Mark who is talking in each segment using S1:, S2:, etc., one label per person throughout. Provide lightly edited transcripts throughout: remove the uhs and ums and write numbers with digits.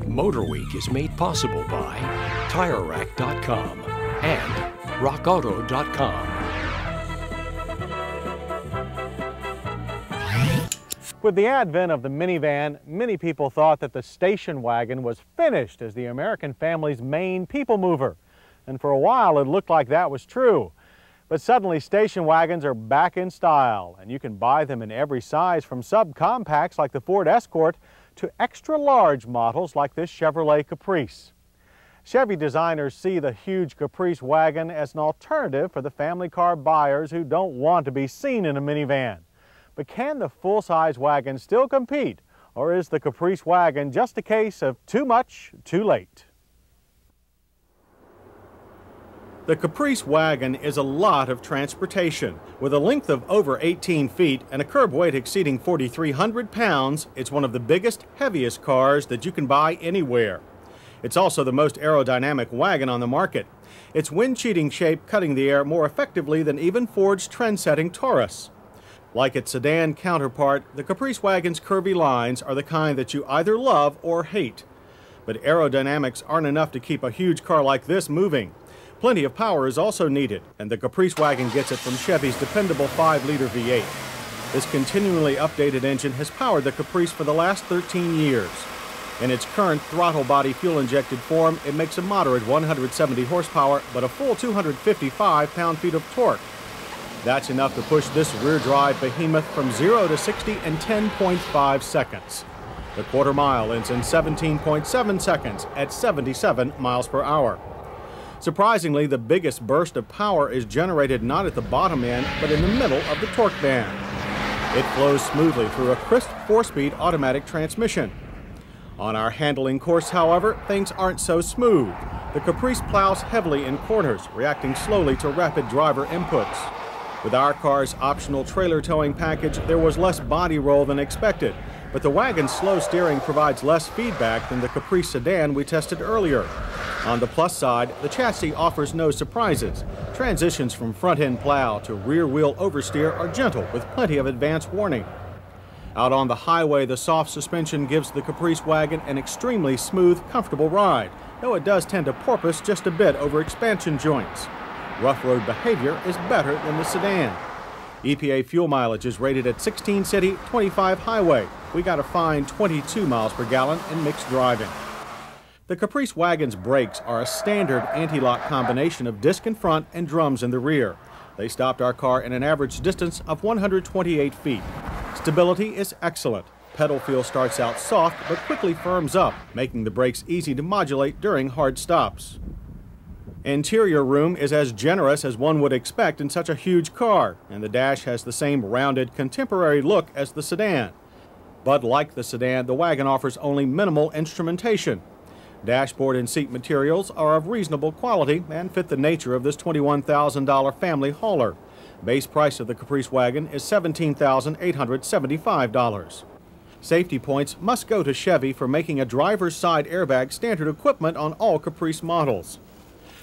S1: MotorWeek is made possible by TireRack.com and RockAuto.com.
S2: With the advent of the minivan, many people thought that the station wagon was finished as the American family's main people mover. And for a while it looked like that was true. But suddenly station wagons are back in style, and you can buy them in every size, from subcompacts like the Ford Escort to extra large models like this Chevrolet Caprice. Chevy designers see the huge Caprice wagon as an alternative for the family car buyers who don't want to be seen in a minivan. But can the full-size wagon still compete, or is the Caprice wagon just a case of too much, too late? The Caprice wagon is a lot of transportation. With a length of over 18 feet and a curb weight exceeding 4,300 pounds, it's one of the biggest, heaviest cars that you can buy anywhere. It's also the most aerodynamic wagon on the market. Its wind-cheating shape cutting the air more effectively than even Ford's trend-setting Taurus. Like its sedan counterpart, the Caprice wagon's curvy lines are the kind that you either love or hate. But aerodynamics aren't enough to keep a huge car like this moving. Plenty of power is also needed, and the Caprice wagon gets it from Chevy's dependable 5-liter V8. This continually updated engine has powered the Caprice for the last 13 years. In its current throttle body fuel-injected form, it makes a moderate 170 horsepower, but a full 255 pound-feet of torque. That's enough to push this rear-drive behemoth from 0 to 60 in 10.5 seconds. The quarter mile ends in 17.7 seconds at 77 miles per hour. Surprisingly, the biggest burst of power is generated not at the bottom end, but in the middle of the torque band. It flows smoothly through a crisp 4-speed automatic transmission. On our handling course, however, things aren't so smooth. The Caprice plows heavily in corners, reacting slowly to rapid driver inputs. With our car's optional trailer towing package, there was less body roll than expected, but the wagon's slow steering provides less feedback than the Caprice sedan we tested earlier. On the plus side, the chassis offers no surprises. Transitions from front-end plow to rear-wheel oversteer are gentle with plenty of advance warning. Out on the highway, the soft suspension gives the Caprice wagon an extremely smooth, comfortable ride, though it does tend to porpoise just a bit over expansion joints. Rough road behavior is better than the sedan. EPA fuel mileage is rated at 16 city, 25 highway. We got a fine 22 miles per gallon in mixed driving. The Caprice wagon's brakes are a standard anti-lock combination of disc in front and drums in the rear. They stopped our car in an average distance of 128 feet. Stability is excellent. Pedal feel starts out soft but quickly firms up, making the brakes easy to modulate during hard stops. Interior room is as generous as one would expect in such a huge car, and the dash has the same rounded, contemporary look as the sedan. But like the sedan, the wagon offers only minimal instrumentation. Dashboard and seat materials are of reasonable quality and fit the nature of this $21,000 family hauler. Base price of the Caprice wagon is $17,875. Safety points must go to Chevy for making a driver's side airbag standard equipment on all Caprice models.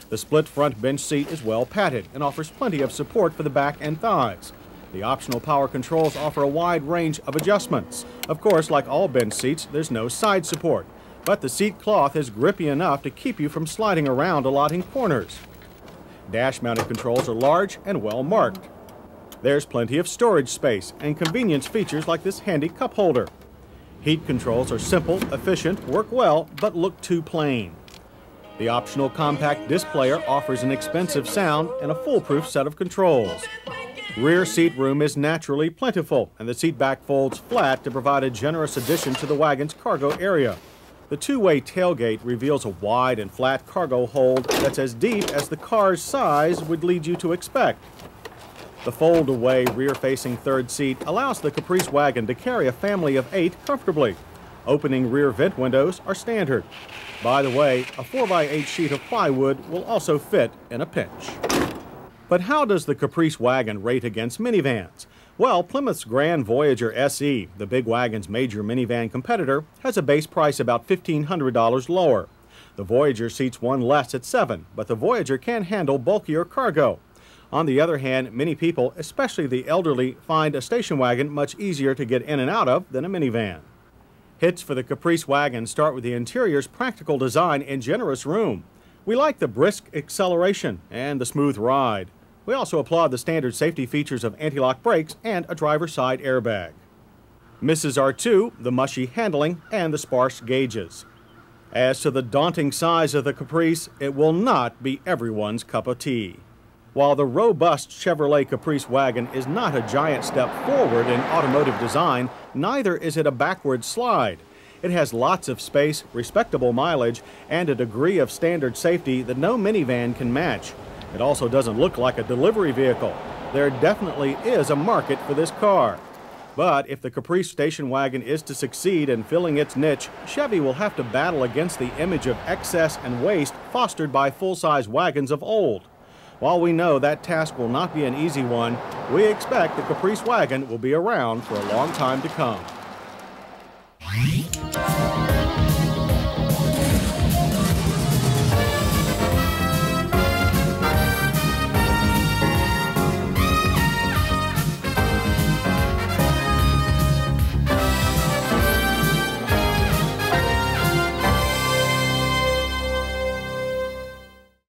S2: The split front bench seat is well padded and offers plenty of support for the back and thighs. The optional power controls offer a wide range of adjustments. Of course, like all bench seats, there's no side support, but the seat cloth is grippy enough to keep you from sliding around a lot in corners. Dash-mounted controls are large and well marked. There's plenty of storage space and convenience features like this handy cup holder. Heat controls are simple, efficient, work well, but look too plain. The optional compact disc player offers an expensive sound and a foolproof set of controls. Rear seat room is naturally plentiful, and the seat back folds flat to provide a generous addition to the wagon's cargo area. The two-way tailgate reveals a wide and flat cargo hold that's as deep as the car's size would lead you to expect. The fold-away rear-facing third seat allows the Caprice wagon to carry a family of 8 comfortably. Opening rear vent windows are standard. By the way, a 4x8 sheet of plywood will also fit in a pinch. But how does the Caprice wagon rate against minivans? Well, Plymouth's Grand Voyager SE, the big wagon's major minivan competitor, has a base price about $1,500 lower. The Voyager seats one less at 7, but the Voyager can handle bulkier cargo. On the other hand, many people, especially the elderly, find a station wagon much easier to get in and out of than a minivan. Hits for the Caprice wagon start with the interior's practical design and generous room. We like the brisk acceleration and the smooth ride. We also applaud the standard safety features of anti-lock brakes and a driver's side airbag. Misses are too the mushy handling and the sparse gauges. As to the daunting size of the Caprice, it will not be everyone's cup of tea. While the robust Chevrolet Caprice wagon is not a giant step forward in automotive design, neither is it a backward slide. It has lots of space, respectable mileage, and a degree of standard safety that no minivan can match. It also doesn't look like a delivery vehicle. There definitely is a market for this car. But if the Caprice station wagon is to succeed in filling its niche, Chevy will have to battle against the image of excess and waste fostered by full-size wagons of old. While we know that task will not be an easy one, we expect the Caprice wagon will be around for a long time to come.